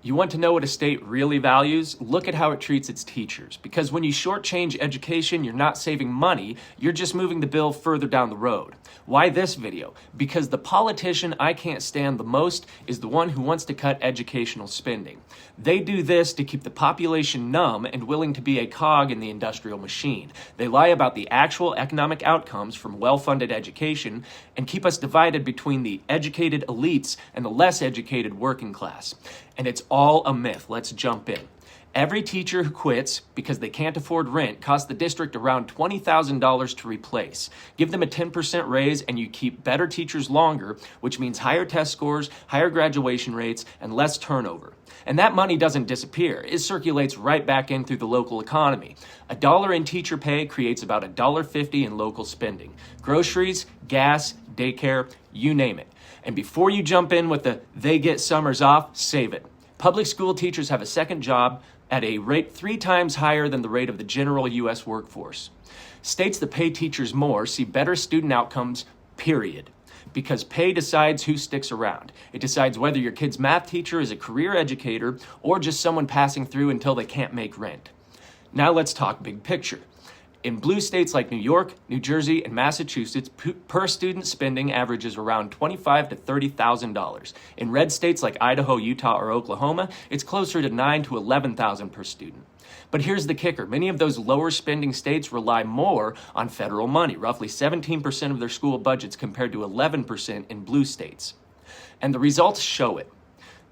You want to know what a state really values? Look at how it treats its teachers. Because when you shortchange education, you're not saving money, you're just moving the bill further down the road. Why this video? Because the politician I can't stand the most is the one who wants to cut educational spending. They do this to keep the population numb and willing to be a cog in the industrial machine. They lie about the actual economic outcomes from well-funded education and keep us divided between the educated elites and the less educated working class. And it's all a myth. Let's jump in. Every teacher who quits because they can't afford rent costs the district around $20,000 to replace. Give them a 10% raise and you keep better teachers longer, which means higher test scores, higher graduation rates, and less turnover. And that money doesn't disappear. It circulates right back in through the local economy. $1 in teacher pay creates about $1.50 in local spending. Groceries, gas, daycare, you name it. And before you jump in with the "they get summers off," save it. Public school teachers have a second job at a rate 3 times higher than the rate of the general U.S. workforce. States that pay teachers more see better student outcomes, period. Because pay decides who sticks around. It decides whether your kid's math teacher is a career educator or just someone passing through until they can't make rent. Now let's talk big picture. In blue states like New York, New Jersey, and Massachusetts, per student spending averages around $25,000 to $30,000. In red states like Idaho, Utah, or Oklahoma, it's closer to $9,000 to $11,000 per student. But here's the kicker. Many of those lower spending states rely more on federal money, roughly 17% of their school budgets compared to 11% in blue states. And the results show it.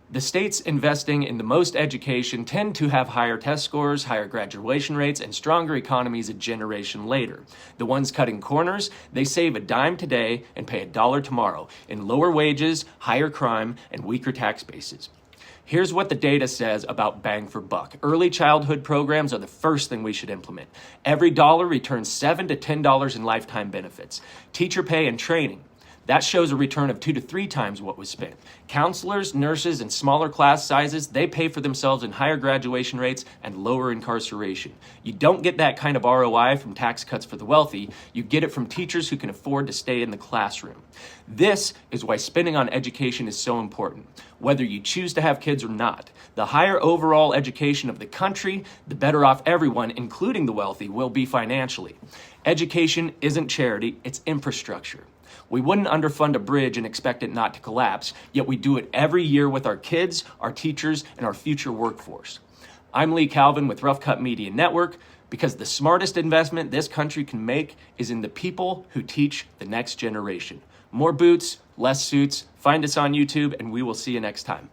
The states investing in the most education tend to have higher test scores, higher graduation rates, and stronger economies a generation later. The ones cutting corners, they save a dime today and pay $1 tomorrow in lower wages, higher crime, and weaker tax bases. Here's what the data says about bang for buck. Early childhood programs are the first thing we should implement. Every dollar returns $7 to $10 in lifetime benefits. Teacher pay and training. That shows a return of 2 to 3 times what was spent. Counselors, nurses, and smaller class sizes, they pay for themselves in higher graduation rates and lower incarceration. You don't get that kind of ROI from tax cuts for the wealthy. You get it from teachers who can afford to stay in the classroom. This is why spending on education is so important, whether you choose to have kids or not. The higher overall education of the country, the better off everyone, including the wealthy, will be financially. Education isn't charity, it's infrastructure. We wouldn't underfund a bridge and expect it not to collapse, yet we do it every year with our kids, our teachers, and our future workforce. I'm Lee Calvin with Rough Cut Media Network, because the smartest investment this country can make is in the people who teach the next generation. More boots, less suits. Find us on YouTube, and we will see you next time.